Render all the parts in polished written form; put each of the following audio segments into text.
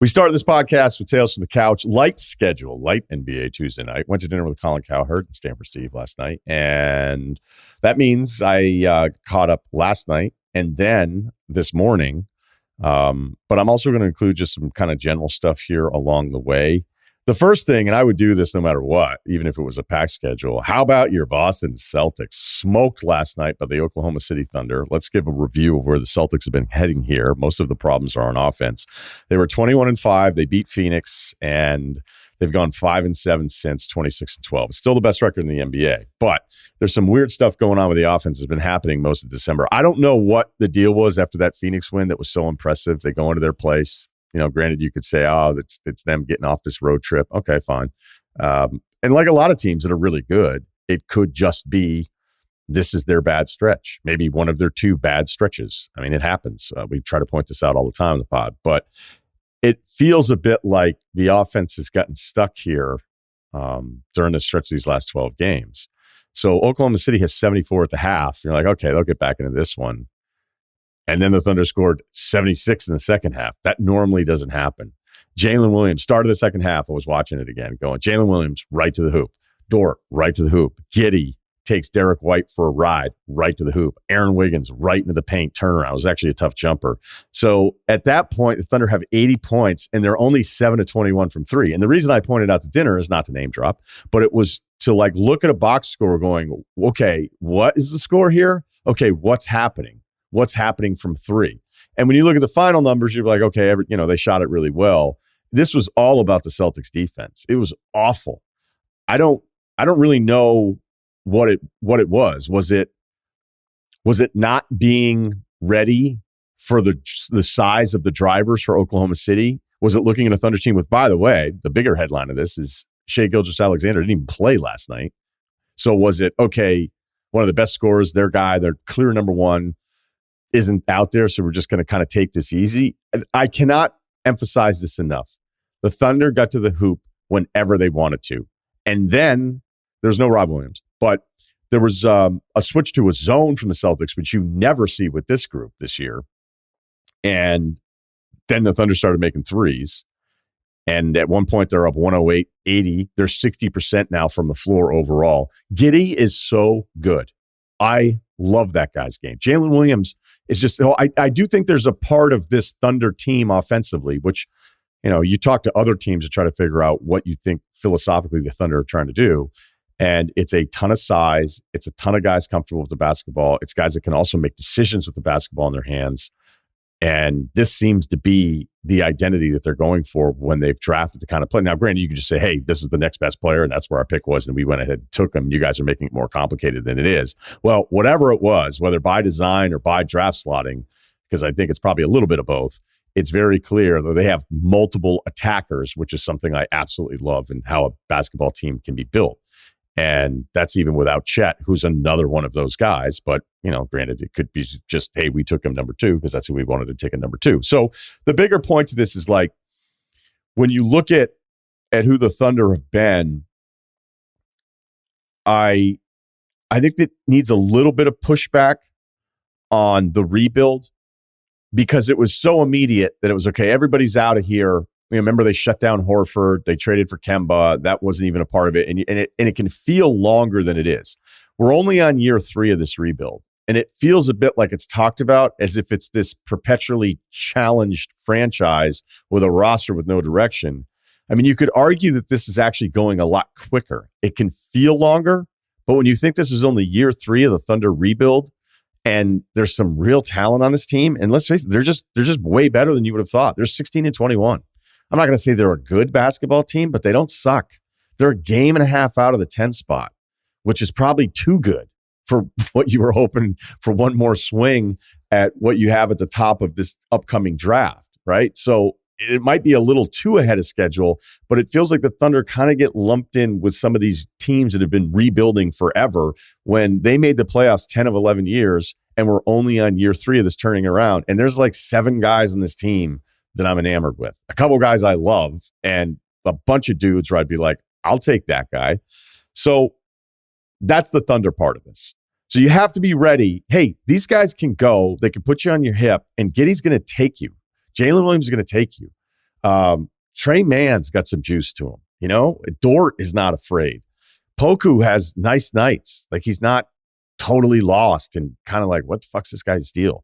We started this podcast with Tales from the Couch. Light schedule, light NBA Tuesday night. Went to dinner with Colin Cowherd and Stanford Steve last night. And that means I caught up last night and then this morning. But I'm also going to include just some kind of general stuff here along the way. The first thing, and I would do this no matter what, even if it was a packed schedule, how about your Boston Celtics? Smoked last night by the Oklahoma City Thunder. Let's give a review of where the Celtics have been heading here. Most of the problems are on offense. They were 21-5. They beat Phoenix, and they've gone 5-7 since 26-12. It's still the best record in the NBA, but there's some weird stuff going on with the offense that's been happening most of December. I don't know what the deal was after that Phoenix win that was so impressive. They go into their place. You know, granted, you could say, oh, it's them getting off this road trip. Okay, fine. And like a lot of teams that are really good, it could just be this is their bad stretch. Maybe one of their two bad stretches. I mean, it happens. We try to point this out all the time in the pod. But it feels a bit like the offense has gotten stuck here during the stretch of these last 12 games. So Oklahoma City has 74 at the half. You're like, okay, they'll get back into this one. And then the Thunder scored 76 in the second half. That normally doesn't happen. Jalen Williams started the second half. I was watching it again, going, Jalen Williams right to the hoop. Dort right to the hoop. Giddey takes Derek White for a ride right to the hoop. Aaron Wiggins right into the paint turnaround. It was actually a tough jumper. So at that point, the Thunder have 80 points, and they're only 7-21 from three. And the reason I pointed out to dinner is not to name drop, but it was to like look at a box score going, okay, what is the score here? Okay, what's happening? What's happening from three? And when you look at the final numbers, you're like, okay, they shot it really well. This was all about the Celtics defense. It was awful. I don't really know what it was. Was it not being ready for the size of the drivers for Oklahoma City? Was it looking at a Thunder team with, by the way, the bigger headline of this is Shai Gilgeous-Alexander didn't even play last night. So was it, okay, one of the best scorers, their guy, their clear number one, isn't out there, so we're just going to kind of take this easy. I cannot emphasize this enough. The Thunder got to the hoop whenever they wanted to. And then there's no Rob Williams, but there was a switch to a zone from the Celtics, which you never see with this group this year. And then the Thunder started making threes. And at one point, they're up 108-80. They're 60% now from the floor overall. Giddey is so good. I love that guy's game. Jalen Williams is just, I do think there's a part of this Thunder team offensively, which, you talk to other teams to try to figure out what you think philosophically the Thunder are trying to do. And it's a ton of size. It's a ton of guys comfortable with the basketball. It's guys that can also make decisions with the basketball in their hands. And this seems to be the identity that they're going for when they've drafted the kind of play. Now, granted, you can just say, hey, this is the next best player, and that's where our pick was, and we went ahead and took him. You guys are making it more complicated than it is. Well, whatever it was, whether by design or by draft slotting, because I think it's probably a little bit of both, it's very clear that they have multiple attackers, which is something I absolutely love in how a basketball team can be built. And that's even without Chet, who's another one of those guys. But, granted, it could be just, hey, we took him number two because that's who we wanted to take at number two. So the bigger point to this is like, when you look at who the Thunder have been, I think that needs a little bit of pushback on the rebuild because it was so immediate that it was, okay, everybody's out of here. Remember, they shut down Horford. They traded for Kemba. That wasn't even a part of it. And it can feel longer than it is. We're only on year 3 of this rebuild. And it feels a bit like it's talked about as if it's this perpetually challenged franchise with a roster with no direction. I mean, you could argue that this is actually going a lot quicker. It can feel longer. But when you think this is only year 3 of the Thunder rebuild, and there's some real talent on this team, and let's face it, they're just way better than you would have thought. They're 16-21. I'm not going to say they're a good basketball team, but they don't suck. They're a game and a half out of the 10 spot, which is probably too good for what you were hoping for, one more swing at what you have at the top of this upcoming draft, right? So it might be a little too ahead of schedule, but it feels like the Thunder kind of get lumped in with some of these teams that have been rebuilding forever when they made the playoffs 10 of 11 years and we're only on year 3 of this turning around. And there's like 7 guys on this team that I'm enamored with. A couple guys I love and a bunch of dudes where I'd be like, I'll take that guy. So that's the Thunder part of this. So you have to be ready. Hey, these guys can go. They can put you on your hip, and Giddey's going to take you. Jalen Williams is going to take you. Trey Mann's got some juice to him. Dort is not afraid. Poku has nice nights. Like, he's not totally lost and kind of like, what the fuck's this guy's deal?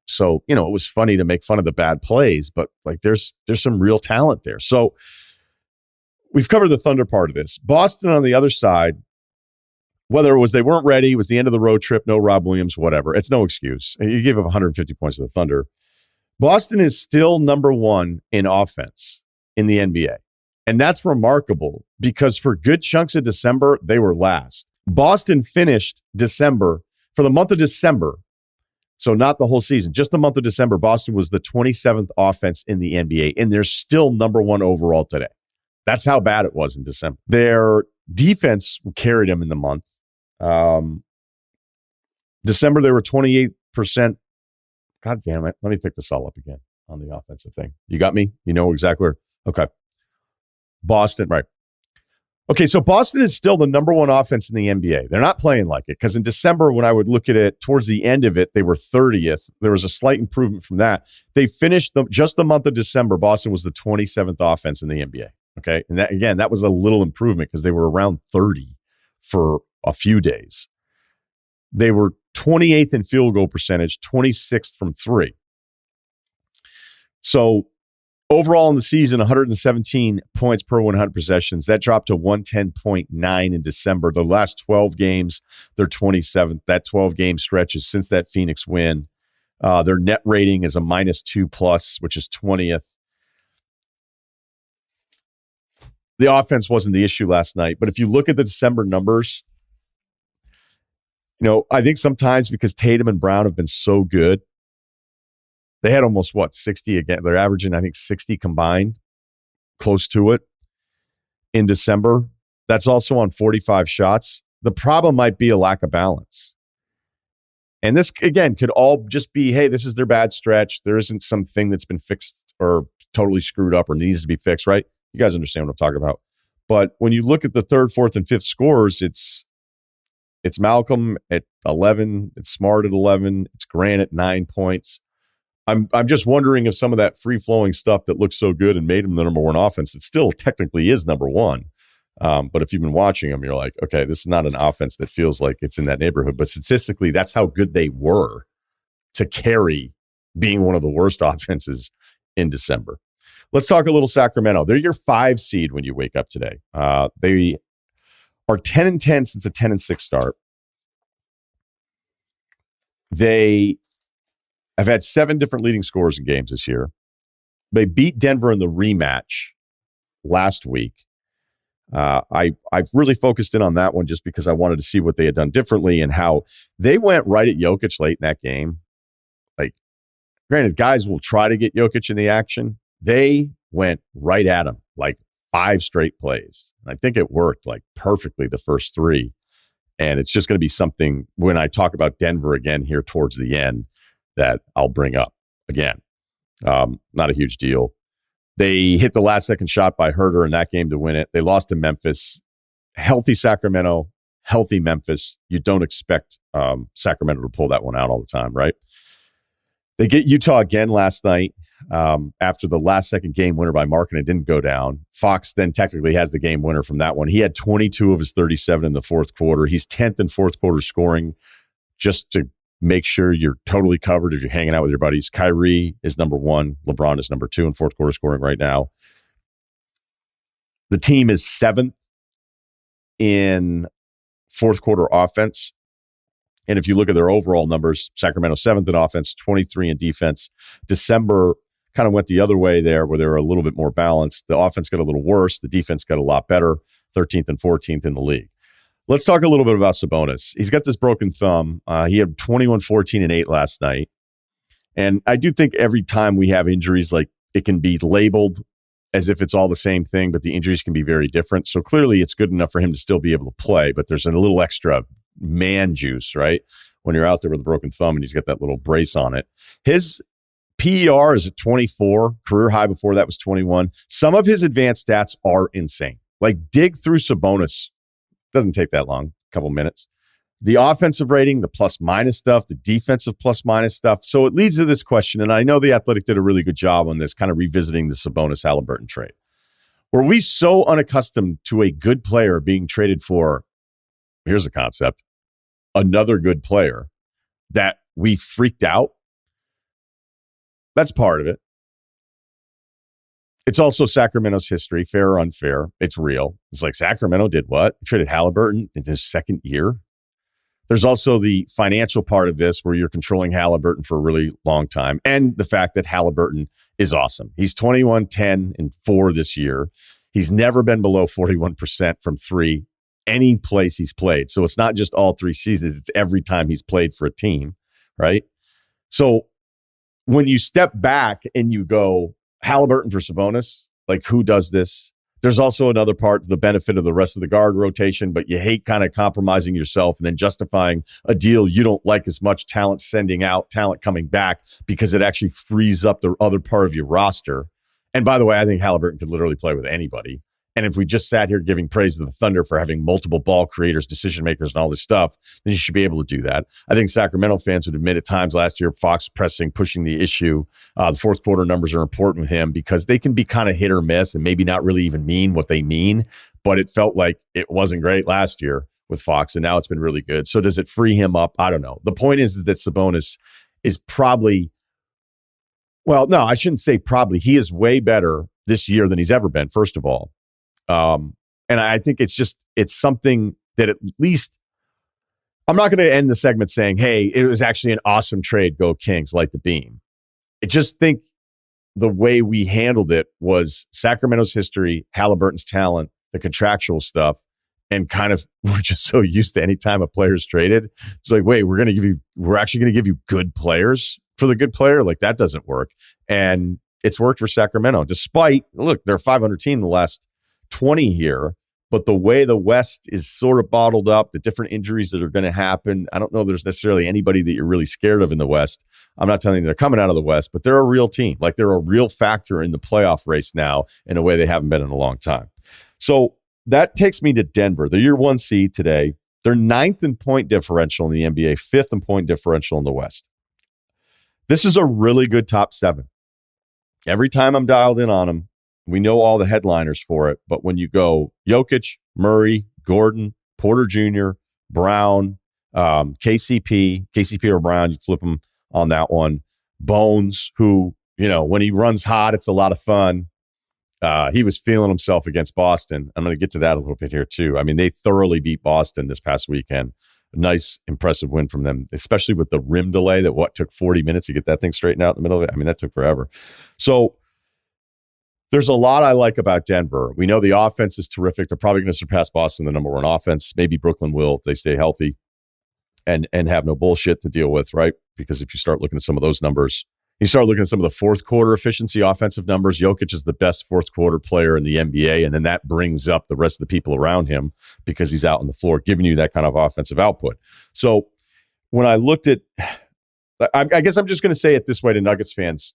So, it was funny to make fun of the bad plays, but like there's some real talent there. So we've covered the Thunder part of this. Boston on the other side, whether it was they weren't ready, it was the end of the road trip, no Rob Williams, whatever. It's no excuse. You give up 150 points to the Thunder. Boston is still number one in offense in the NBA. And that's remarkable because for good chunks of December, they were last. Boston finished December, for the month of December, so not the whole season, just the month of December, Boston was the 27th offense in the NBA, and they're still number one overall today. That's how bad it was in December. Their defense carried them in the month. December, they were 28%. God damn it. Let me pick this all up again on the offensive thing. You got me? You know exactly where? Okay. Boston, right. Okay, so Boston is still the number one offense in the NBA. They're not playing like it because in December, when I would look at it towards the end of it, they were 30th. There was a slight improvement from that. They finished just the month of December. Boston was the 27th offense in the NBA. Okay, and that was a little improvement because they were around 30 for a few days. They were 28th in field goal percentage, 26th from three. So overall in the season, 117 points per 100 possessions. That dropped to 110.9 in December. The last 12 games, they're 27th. That 12-game stretch is since that Phoenix win. Their net rating is a -2+, which is 20th. The offense wasn't the issue last night, but if you look at the December numbers, I think sometimes because Tatum and Brown have been so good, they had almost 60 again. They're averaging, I think, 60 combined, close to it in December. That's also on 45 shots. The problem might be a lack of balance. And this, again, could all just be, hey, this is their bad stretch. There isn't something that's been fixed or totally screwed up or needs to be fixed, right? You guys understand what I'm talking about. But when you look at the third, fourth, and fifth scores, it's Malcolm at 11. It's Smart at 11. It's Grant at 9 points. I'm just wondering if some of that free-flowing stuff that looks so good and made him the number one offense, it still technically is number one. But if you've been watching them, you're like, okay, this is not an offense that feels like it's in that neighborhood. But statistically, that's how good they were to carry being one of the worst offenses in December. Let's talk a little Sacramento. They're your 5 seed when you wake up today. They are 10-10 since a 10-6 start. They have had 7 different leading scorers in games this year. They beat Denver in the rematch last week. I've really focused in on that one just because I wanted to see what they had done differently and how they went right at Jokic late in that game. Like, granted, guys will try to get Jokic in the action. They went right at him, like 5 straight plays. And I think it worked like perfectly the first 3. And it's just going to be something when I talk about Denver again here towards the end that I'll bring up again. Not a huge deal. They hit the last second shot by Herter in that game to win it. They lost to Memphis. Healthy Sacramento, healthy Memphis. You don't expect Sacramento to pull that one out all the time, right? They get Utah again last night after the last second game winner by Mark, and it didn't go down. Fox then technically has the game winner from that one. He had 22 of his 37 in the fourth quarter. He's 10th in fourth quarter scoring, just to make sure you're totally covered if you're hanging out with your buddies. Kyrie is number 1. LeBron is number 2 in fourth quarter scoring right now. The team is 7th in fourth quarter offense. And if you look at their overall numbers, Sacramento 7th in offense, 23 in defense. December kind of went the other way there where they were a little bit more balanced. The offense got a little worse. The defense got a lot better, 13th and 14th in the league. Let's talk a little bit about Sabonis. He's got this broken thumb. He had 21, 14, and 8 last night. And I do think every time we have injuries, like, it can be labeled as if it's all the same thing, but the injuries can be very different. So clearly it's good enough for him to still be able to play, but there's a little extra man juice, right? When you're out there with a broken thumb and he's got that little brace on it. His PER is at 24. Career high before that was 21. Some of his advanced stats are insane. Like, dig through Sabonis. Doesn't take that long, a couple minutes. the offensive rating, the plus minus stuff, the defensive plus minus stuff. So it leads to this question, and I know the Athletic did a really good job on this, kind of revisiting the Sabonis Halliburton trade. Were we so unaccustomed to a good player being traded for, here's a concept, another good player, that we freaked out? That's part of it. It's also Sacramento's history, fair or unfair. It's real. It's like, Sacramento did what? They traded Halliburton in his second year. There's also the financial part of this where you're controlling Halliburton for a really long time. And the fact that Halliburton is awesome. He's 21-10-4 this year. He's never been below 41% from three any place he's played. So it's not just all 3 seasons. It's every time he's played for a team, right? So when you step back and you go, Halliburton for Sabonis, like, who does this? There's also another part, the benefit of the rest of the guard rotation, but you hate kind of compromising yourself and then justifying a deal you don't like as much, talent sending out, talent coming back, because it actually frees up the other part of your roster. And by the way, I think Halliburton could literally play with anybody. And if we just sat here giving praise to the Thunder for having multiple ball creators, decision makers, and all this stuff, then you should be able to do that. I think Sacramento fans would admit at times last year, Fox pushing the issue. The fourth quarter numbers are important with him because they can be kind of hit or miss and maybe not really even mean what they mean. But it felt like it wasn't great last year with Fox, and now it's been really good. So does it free him up? I don't know. The point is that Sabonis is probably, well, no, I shouldn't say probably. He is way better this year than he's ever been, first of all. And I think it's something that at least, I'm not going to end the segment saying, hey, it was actually an awesome trade, go Kings, light the beam. I just think the way we handled it was Sacramento's history, Halliburton's talent, the contractual stuff, and kind of we're just so used to any time a player's traded. It's like, wait, we're actually going to give you good players for the good player? Like, that doesn't work. And it's worked for Sacramento, despite, look, they're a 500 team in the last 20 here, but the way the West is sort of bottled up, the different injuries that are going to happen, I don't know if there's necessarily anybody that you're really scared of in the West. I'm not telling you they're coming out of the West, but they're a real team. Like, they're a real factor in the playoff race now in a way they haven't been in a long time. So that takes me to Denver. They're your 1 seed today. They're 9th in point differential in the NBA, 5th in point differential in the West. This is a really good top 7. Every time I'm dialed in on them, we know all the headliners for it, but when you go Jokic, Murray, Gordon, Porter Jr., Brown, KCP or Brown, you flip them on that one. Bones, who, when he runs hot, it's a lot of fun. He was feeling himself against Boston. I'm going to get to that a little bit here too. I mean, they thoroughly beat Boston this past weekend. A nice, impressive win from them, especially with the rim delay that took 40 minutes to get that thing straightened out in the middle of it. I mean, that took forever. So there's a lot I like about Denver. We know the offense is terrific. They're probably going to surpass Boston, the number 1 offense. Maybe Brooklyn will if they stay healthy and have no bullshit to deal with, right? Because if you start looking at some of those numbers, you start looking at some of the fourth quarter efficiency offensive numbers. Jokic is the best fourth quarter player in the NBA, and then that brings up the rest of the people around him because he's out on the floor, giving you that kind of offensive output. So when I looked at, I guess I'm just going to say it this way to Nuggets fans,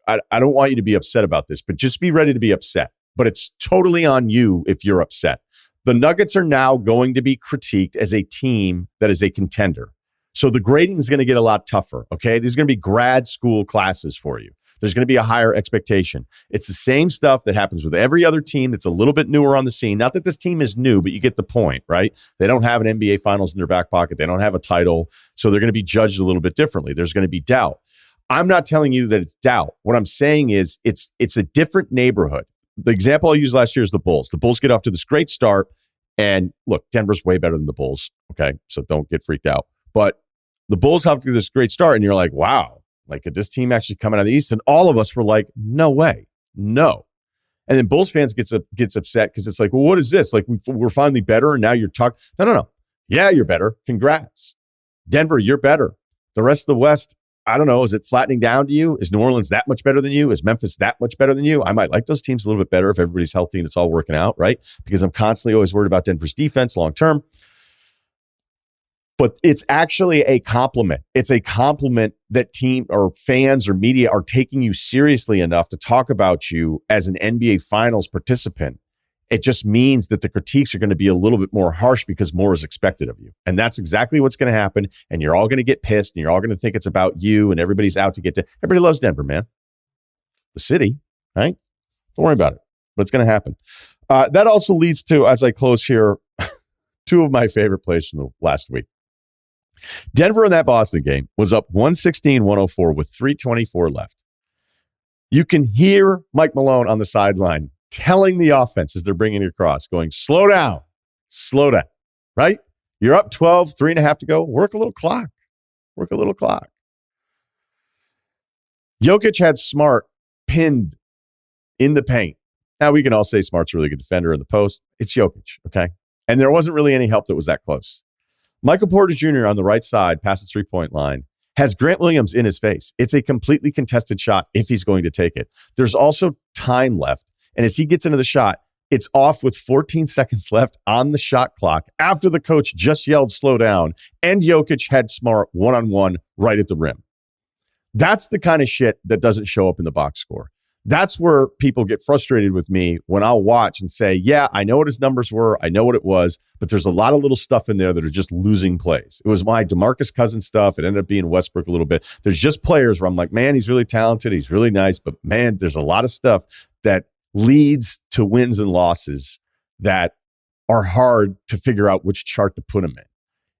I don't want you to be upset about this, but just be ready to be upset. But it's totally on you if you're upset. The Nuggets are now going to be critiqued as a team that is a contender. So the grading is going to get a lot tougher, okay? There's going to be grad school classes for you. There's going to be a higher expectation. It's the same stuff that happens with every other team that's a little bit newer on the scene. Not that this team is new, but you get the point, right? They don't have an NBA Finals in their back pocket. They don't have a title. So they're going to be judged a little bit differently. There's going to be doubt. I'm not telling you that it's doubt. What I'm saying is it's a different neighborhood. The example I used last year is the Bulls. The Bulls get off to this great start. And look, Denver's way better than the Bulls. Okay, so don't get freaked out. But the Bulls have to do this great start. And you're like, wow, like, could this team actually come out of the East? And all of us were like, no way, no. And then Bulls fans gets upset because it's like, well, what is this? Like, we're finally better and now you're talking. No. Yeah, you're better. Congrats. Denver, you're better. The rest of the West, I don't know. Is it flattening down to you? Is New Orleans that much better than you? Is Memphis that much better than you? I might like those teams a little bit better if everybody's healthy and it's all working out, right? Because I'm constantly always worried about Denver's defense long term. But it's actually a compliment. It's a compliment that team or fans or media are taking you seriously enough to talk about you as an NBA Finals participant. It just means that the critiques are going to be a little bit more harsh because more is expected of you. And that's exactly what's going to happen. And you're all going to get pissed and you're all going to think it's about you and everybody's out to get to. Everybody loves Denver, man. The city, right? Don't worry about it. But it's going to happen. That also leads to, as I close here, two of my favorite plays from the last week. Denver in that Boston game was up 116-104 with 3:24 left. You can hear Mike Malone on the sideline telling the offense as they're bringing it across, going, slow down, right? You're up 12, 3.5 to go. Work a little clock. Jokic had Smart pinned in the paint. Now, we can all say Smart's a really good defender in the post. It's Jokic, okay? And there wasn't really any help that was that close. Michael Porter Jr. on the right side, past the three-point line, has Grant Williams in his face. It's a completely contested shot if he's going to take it. There's also time left. And as he gets into the shot, it's off with 14 seconds left on the shot clock after the coach just yelled slow down and Jokic had Smart one-on-one right at the rim. That's the kind of shit that doesn't show up in the box score. That's where people get frustrated with me when I'll watch and say, yeah, I know what his numbers were. I know what it was, but there's a lot of little stuff in there that are just losing plays. It was my DeMarcus Cousins stuff. It ended up being Westbrook a little bit. There's just players where I'm like, man, he's really talented. He's really nice, but man, there's a lot of stuff that leads to wins and losses that are hard to figure out which chart to put him in.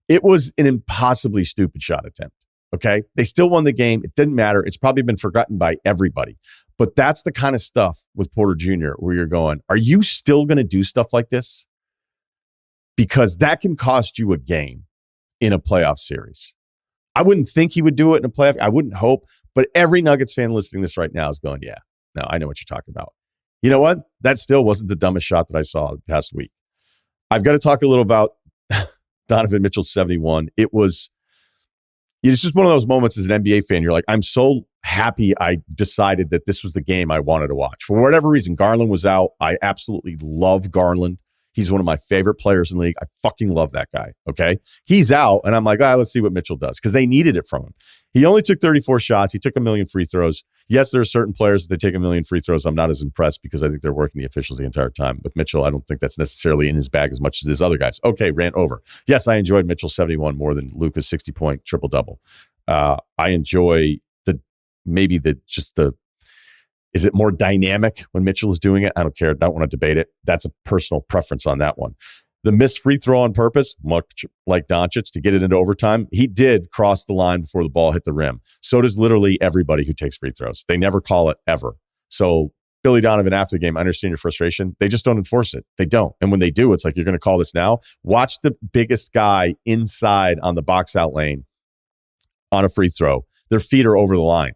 It was an impossibly stupid shot attempt. Okay. They still won the game. It didn't matter. It's probably been forgotten by everybody. But that's the kind of stuff with Porter Jr. where you're going, are you still going to do stuff like this? Because that can cost you a game in a playoff series. I wouldn't think he would do it in a playoff. I wouldn't hope. But every Nuggets fan listening to this right now is going, yeah, no, I know what you're talking about. You know what? That still wasn't the dumbest shot that I saw the past week. I've got to talk a little about Donovan Mitchell's 71. It's just one of those moments as an NBA fan. You're like, I'm so happy I decided that this was the game I wanted to watch. For whatever reason, Garland was out. I absolutely love Garland. He's one of my favorite players in the league. I fucking love that guy, okay? He's out, and I'm like, let's see what Mitchell does, because they needed it from him. He only took 34 shots. He took 1,000,000 free throws. Yes, there are certain players that they take 1,000,000 free throws. I'm not as impressed because I think they're working the officials the entire time. With Mitchell, I don't think that's necessarily in his bag as much as his other guys. Okay, rant over. Yes, I enjoyed Mitchell's 71 more than Luka's 60-point triple-double. I enjoy is it more dynamic when Mitchell is doing it? I don't care. I don't want to debate it. That's a personal preference on that one. The missed free throw on purpose, much like Doncic, to get it into overtime, he did cross the line before the ball hit the rim. So does literally everybody who takes free throws. They never call it ever. So Billy Donovan after the game, I understand your frustration. They just don't enforce it. They don't. And when they do, it's like, you're going to call this now? Watch the biggest guy inside on the box out lane on a free throw. Their feet are over the line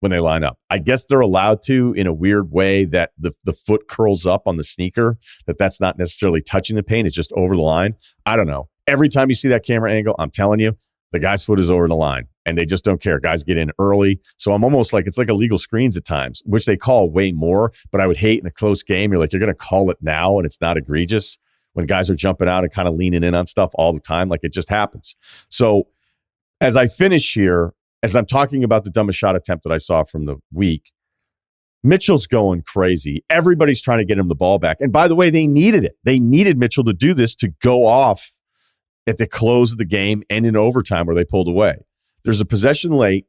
when they line up. I guess they're allowed to in a weird way that the foot curls up on the sneaker, that's not necessarily touching the paint. It's just over the line. I don't know. Every time you see that camera angle, I'm telling you, the guy's foot is over the line and they just don't care. Guys get in early. So I'm almost like, it's like illegal screens at times, which they call way more, but I would hate in a close game. You're going to call it now and it's not egregious when guys are jumping out and kind of leaning in on stuff all the time. Like, it just happens. So as I finish here, as I'm talking about the dumbest shot attempt that I saw from the week, Mitchell's going crazy. Everybody's trying to get him the ball back. And by the way, they needed it. They needed Mitchell to do this to go off at the close of the game and in overtime where they pulled away. There's a possession late.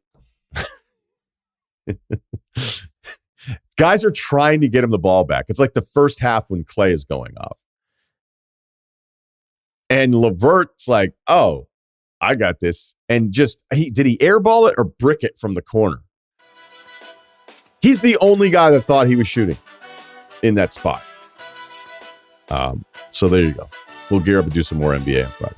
Guys are trying to get him the ball back. It's like the first half when Clay is going off. And LeVert's like, oh, I got this. And did he airball it or brick it from the corner? He's the only guy that thought he was shooting in that spot. So there you go. We'll gear up and do some more NBA on Friday.